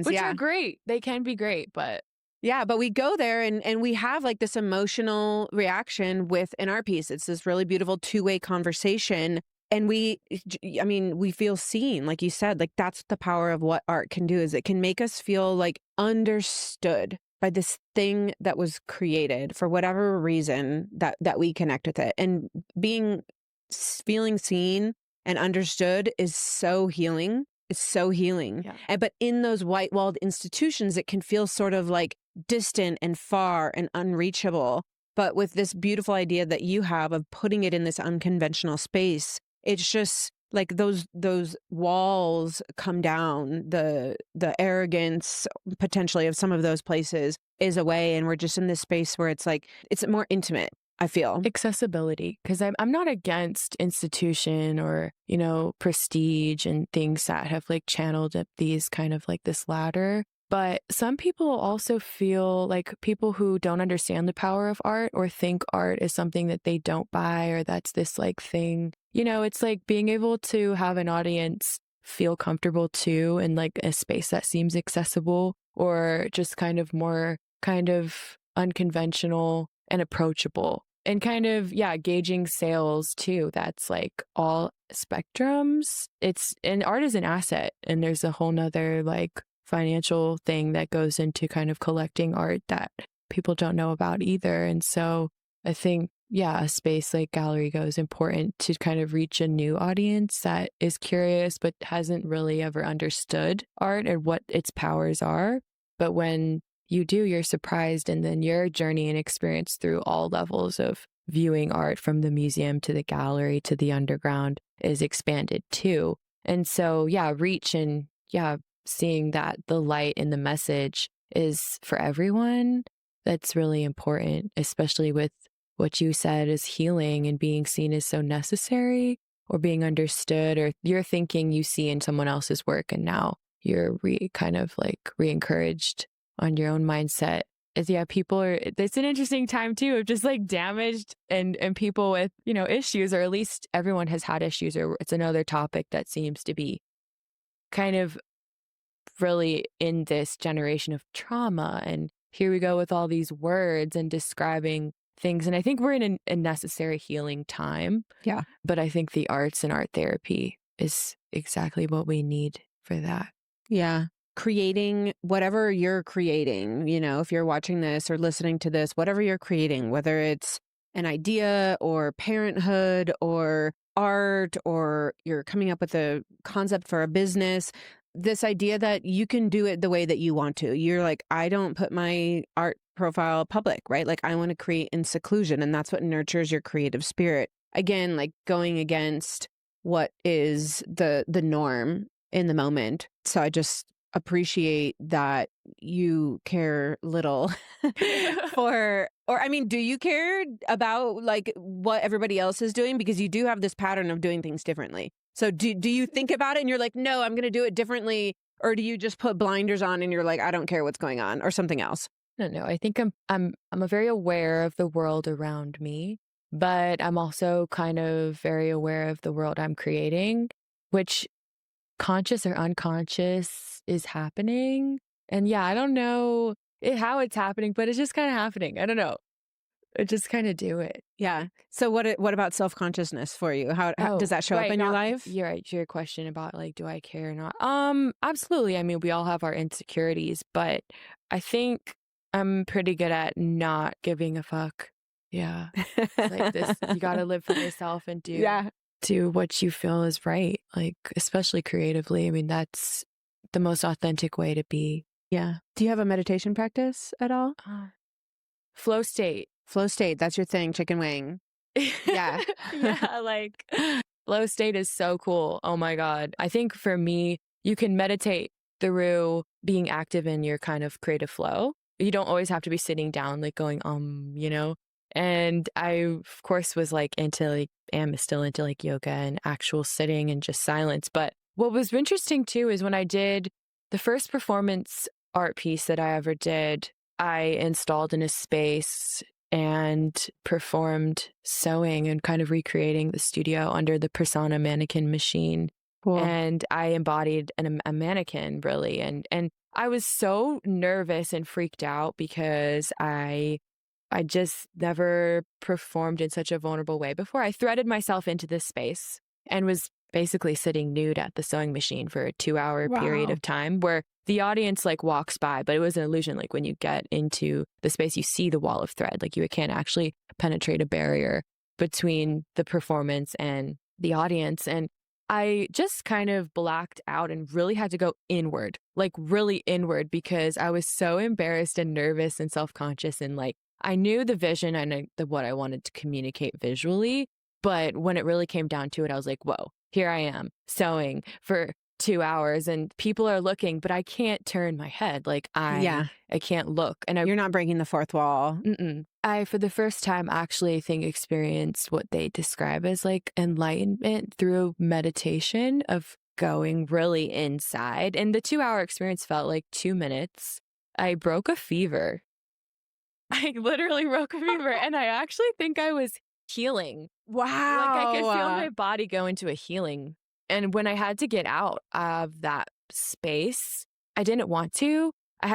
Which are great. They can be great, but yeah, but we go there and we have like this emotional reaction with an art piece. It's this really beautiful two-way conversation. And we feel seen, like you said, like that's the power of what art can do, is it can make us feel like understood by this thing that was created for whatever reason that we connect with it. And feeling seen and understood is so healing. It's so healing. Yeah. But in those white walled institutions, it can feel sort of like distant and far and unreachable. But with this beautiful idea that you have of putting it in this unconventional space, it's just like those walls come down, the arrogance potentially of some of those places is away, and we're just in this space where it's like it's more intimate, I feel. Accessibility, because I'm not against institution or, prestige and things that have like channeled up these kind of like this ladder. But some people also feel like people who don't understand the power of art or think art is something that they don't buy or that's this like thing. It's like being able to have an audience feel comfortable too in like a space that seems accessible or just kind of more kind of unconventional and approachable. And kind of, gauging sales too. That's like all spectrums. And art is an asset. And there's a whole nother like financial thing that goes into kind of collecting art that people don't know about either. And so I think, a space like Gallery Ego is important to kind of reach a new audience that is curious but hasn't really ever understood art and what its powers are. But when you do, you're surprised, and then your journey and experience through all levels of viewing art, from the museum to the gallery to the underground, is expanded too. And so, reach and seeing that the light in the message is for everyone, that's really important, especially with what you said is healing and being seen as so necessary or being understood, or you're thinking you see in someone else's work and now you're kind of like re-encouraged on your own mindset. It's an interesting time too of just like damaged and people with, issues, or at least everyone has had issues, or it's another topic that seems to be kind of really in this generation of trauma. And here we go with all these words and describing things. And I think we're in a necessary healing time. Yeah. But I think the arts and art therapy is exactly what we need for that. Yeah. Creating whatever you're creating, if you're watching this or listening to this, whatever you're creating, whether it's an idea or parenthood or art, or you're coming up with a concept for a business, this idea that you can do it the way that you want to. You're like, I don't put my art profile public, right? Like I want to create in seclusion, and that's what nurtures your creative spirit. Again, like going against what is the norm in the moment. So I just appreciate that you care little for, or I mean, do you care about like what everybody else is doing? Because you do have this pattern of doing things differently. So do you think about it and you're like, no, I'm going to do it differently? Or do you just put blinders on and you're like, I don't care what's going on, or something else? No. I think I'm a very aware of the world around me, but I'm also kind of very aware of the world I'm creating, which conscious or unconscious is happening. And yeah, I don't know how it's happening, but it's just kind of happening. I don't know. I just kind of do it. Yeah. So what about self-consciousness for you? How Oh, does that show up right. in your Not life? you're right. Your question about like, do I care or not? Absolutely. I mean, we all have our insecurities, but I think I'm pretty good at not giving a fuck. Yeah. It's like this, you got to live for yourself and Yeah. do what you feel is right. Like, especially creatively. I mean, that's the most authentic way to be. Yeah. Do you have a meditation practice at all? Uh, Flow state. Flow state, that's your thing, chicken wing. Yeah. Yeah, like flow state is so cool. Oh my God. I think for me, you can meditate through being active in your kind of creative flow. You don't always have to be sitting down, like going, And I, of course, was like am still into like yoga and actual sitting and just silence. But what was interesting too is when I did the first performance art piece that I ever did, I installed in a space and performed sewing and kind of recreating the studio under the persona mannequin machine. Cool. And I embodied a mannequin really. And I was so nervous and freaked out because I just never performed in such a vulnerable way before. I threaded myself into this space and was basically sitting nude at the sewing machine for a 2-hour period Wow. of time where the audience like walks by, but it was an illusion. Like when you get into the space, you see the wall of thread. Like you can't actually penetrate a barrier between the performance and the audience. And I just kind of blacked out and really had to go inward, like really inward, because I was so embarrassed and nervous and self-conscious. And like, I knew the vision and what I wanted to communicate visually. But when it really came down to it, I was like, whoa, here I am sewing for 2 hours and people are looking, but I can't turn my head. Like Yeah. I can't look. And You're not breaking the fourth wall. I, for the first time, actually, I think experienced what they describe as like enlightenment through meditation of going really inside. And the 2-hour experience felt like 2 minutes. I broke a fever. I literally broke a fever. And I actually think I was healing. Wow. Like I could feel my body go into a healing. And when I had to get out of that space, I didn't want to.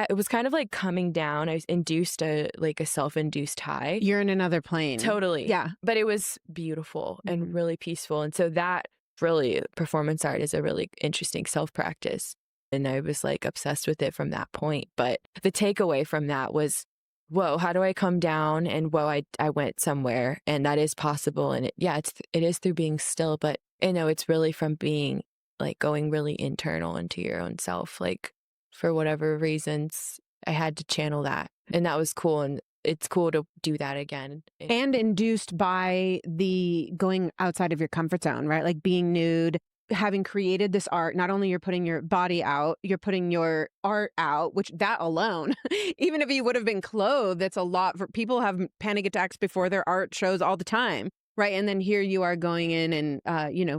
It was kind of like coming down. I was induced a self-induced high. You're in another plane. Totally. Yeah. But it was beautiful and really peaceful. And so that really, performance art is a really interesting self-practice. And I was like obsessed with it from that point. But the takeaway from that was, whoa, how do I come down? And whoa, I went somewhere, and that is possible. And it is through being still, but it's really from being like going really internal into your own self. Like for whatever reasons, I had to channel that, and that was cool. And it's cool to do that again. And induced by the going outside of your comfort zone, right? Like being nude, having created this art, not only you're putting your body out, you're putting your art out, which that alone, even if you would have been clothed, that's a lot for people have panic attacks before their art shows all the time. Right. And then here you are going in and,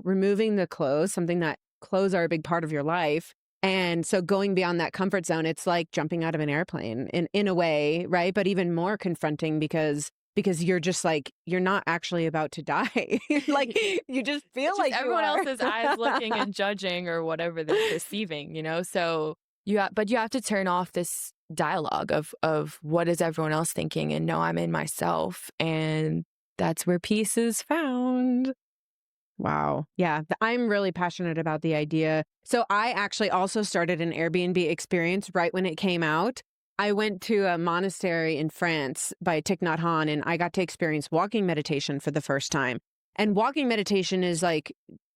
removing the clothes, something that clothes are a big part of your life. And so going beyond that comfort zone, it's like jumping out of an airplane in a way. Right. But even more confronting because you're just like, you're not actually about to die. Like you just feel it's like just you everyone are. else's eyes looking and judging or whatever they're perceiving, So but you have to turn off this dialogue of what is everyone else thinking, and no, I'm in myself. And that's where peace is found. Wow. Yeah. I'm really passionate about the idea. So I actually also started an Airbnb experience right when it came out. I went to a monastery in France by Thich Nhat Hanh, and I got to experience walking meditation for the first time. And walking meditation is like,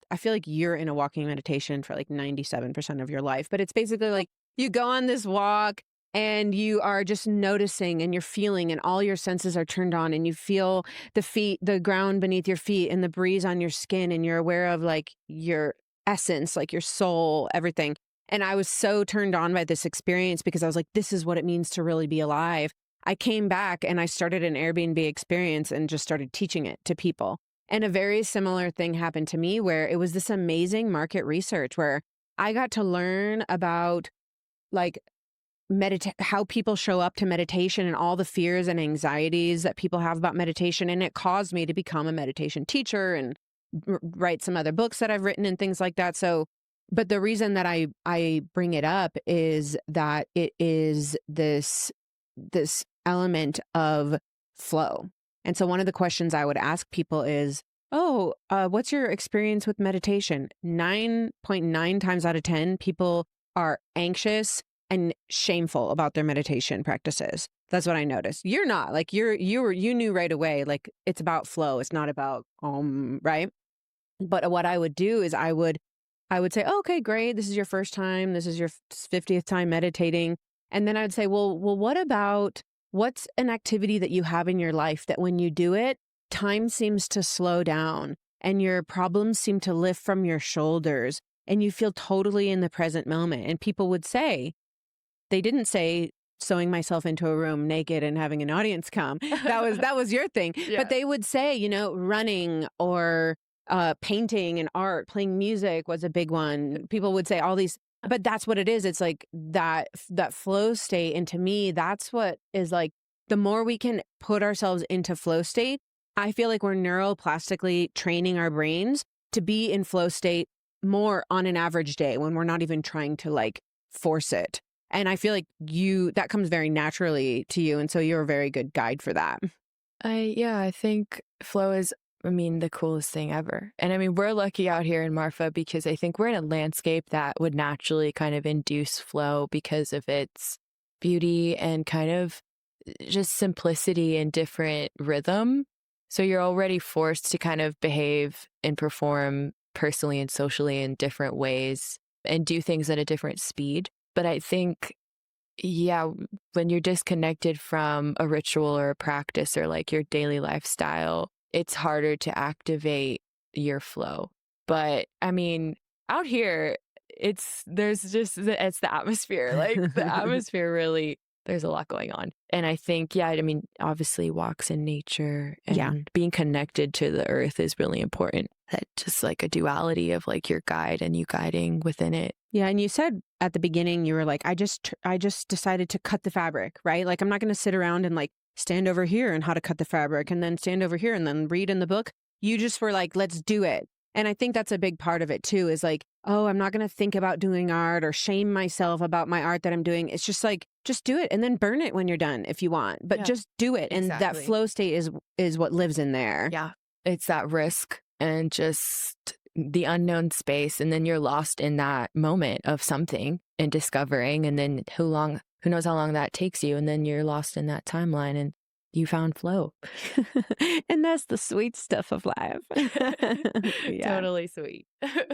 I feel like you're in a walking meditation for like 97% of your life, but it's basically like you go on this walk and you are just noticing and you're feeling, and all your senses are turned on, and you feel the ground beneath your feet and the breeze on your skin, and you're aware of like your essence, like your soul, everything. And I was so turned on by this experience because I was like, this is what it means to really be alive. I came back and I started an Airbnb experience and just started teaching it to people. And a very similar thing happened to me where it was this amazing market research where I got to learn about like how people show up to meditation and all the fears and anxieties that people have about meditation. And it caused me to become a meditation teacher and write some other books that I've written and things like that. So, but the reason that I bring it up is that it is this element of flow. And so one of the questions I would ask people is, oh, what's your experience with meditation? 9.9 times out of 10, people are anxious and shameful about their meditation practices. That's what I noticed. You're not. Like you knew right away, like it's about flow. It's not about right? But what I would do is I would say, oh, okay, great. This is your first time. This is your 50th time meditating. And then I would say, well, what's an activity that you have in your life that when you do it, time seems to slow down and your problems seem to lift from your shoulders and you feel totally in the present moment. And people would say, they didn't say sewing myself into a room naked and having an audience come. That was your thing. Yeah. But they would say, running or painting and art, playing music was a big one. People would say all these, but that's what it is. It's like that flow state. And to me, that's what is like, the more we can put ourselves into flow state, I feel like we're neuroplastically training our brains to be in flow state more on an average day when we're not even trying to like force it. And I feel like that comes very naturally to you. And so you're a very good guide for that. I think flow is, the coolest thing ever. And we're lucky out here in Marfa because I think we're in a landscape that would naturally kind of induce flow because of its beauty and kind of just simplicity and different rhythm. So you're already forced to kind of behave and perform personally and socially in different ways and do things at a different speed. But I think, when you're disconnected from a ritual or a practice or like your daily lifestyle, it's harder to activate your flow. But out here, it's the atmosphere. Like the atmosphere really, there's a lot going on. And I think, obviously walks in nature and being connected to the earth is really important. That just like a duality of like your guide and you guiding within it. Yeah. And you said at the beginning, you were like, I just decided to cut the fabric, right? Like, I'm not going to sit around and like stand over here and how to cut the fabric and then stand over here and then read in the book. You just were like, let's do it. And I think that's a big part of it too, is like, oh, I'm not going to think about doing art or shame myself about my art that I'm doing. It's just like, just do it and then burn it when you're done if you want, but just do it. And that flow state is what lives in there. Yeah. It's that risk and just the unknown space. And then you're lost in that moment of something and discovering. And then who knows how long that takes you. And then you're lost in that timeline and you found flow. And that's the sweet stuff of life. Totally sweet.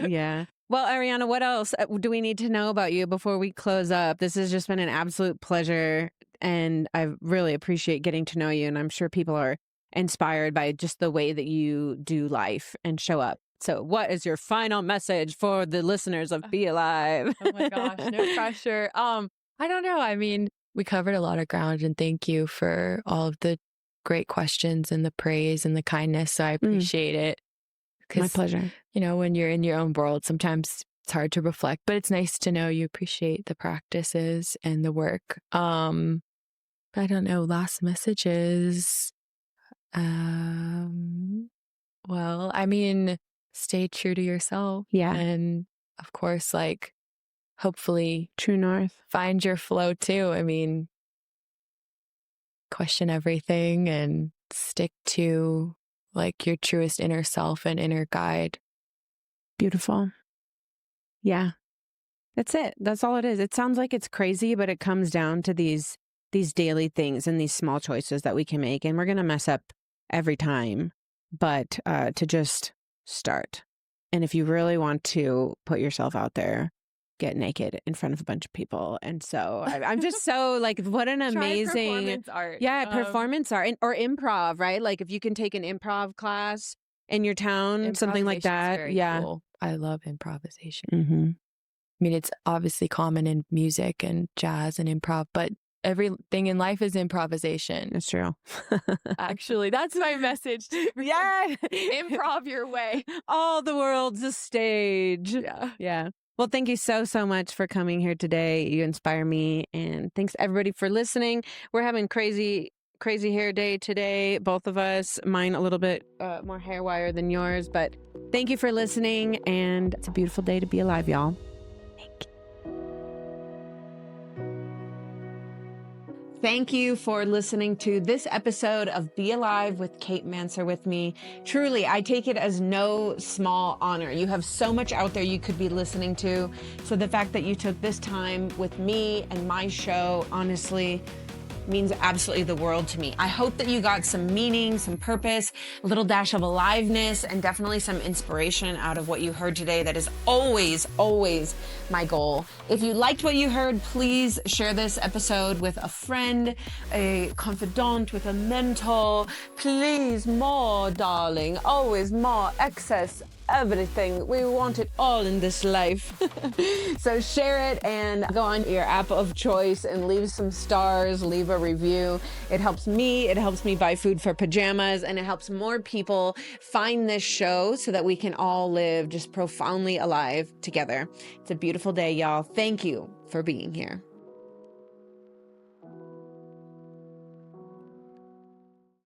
Yeah. Well, Ariana, what else do we need to know about you before we close up? This has just been an absolute pleasure. And I really appreciate getting to know you. And I'm sure people are inspired by just the way that you do life and show up. So what is your final message for the listeners of Be Alive? Oh my gosh, no pressure. I don't know. We covered a lot of ground and thank you for all of the great questions and the praise and the kindness. So I appreciate it. My pleasure. When you're in your own world, sometimes it's hard to reflect, but it's nice to know you appreciate the practices and the work. I don't know, last messages. Well, stay true to yourself. Yeah. And of course, like, hopefully true north, find your flow too. Question everything and stick to like your truest inner self and inner guide. Beautiful. Yeah. That's it. That's all it is. It sounds like it's crazy, but it comes down to these these daily things and these small choices that we can make. And we're going to mess up every time, but to just start. And if you really want to put yourself out there, get naked in front of a bunch of people. And so I'm just so like, what an Try amazing, performance art. yeah, performance art or improv, right? Like if you can take an improv class in your town, something like Improvisation's that. very Yeah. cool. I love improvisation. Mm-hmm. I mean, it's obviously common in music and jazz and improv, but everything in life is improvisation. It's true. Actually, that's my message. Yeah. Improv your way. All the world's a stage. Yeah. Yeah. Well, thank you so, so much for coming here today. You inspire me. And thanks everybody for listening. We're having crazy hair day today, both of us. Mine a little bit more hair wire than yours, but thank you for listening. And it's a beautiful day to be alive, y'all. Thank you for listening to this episode of Be Alive with Kate Manser with me. Truly, I take it as no small honor. You have so much out there you could be listening to. So the fact that you took this time with me and my show, honestly, means absolutely the world to me. I hope that you got some meaning, some purpose, a little dash of aliveness, and definitely some inspiration out of what you heard today. That is always, always my goal. If you liked what you heard, please share this episode with a friend, a confidant, with a mentor. Please, more, darling. Always more. Excess. Everything. We want it all in this life. So share it and go on your app of choice and leave some stars, leave a review. It helps me buy food for pajamas, and it helps more people find this show so that we can all live just profoundly alive together. It's a beautiful day, y'all. Thank you for being here.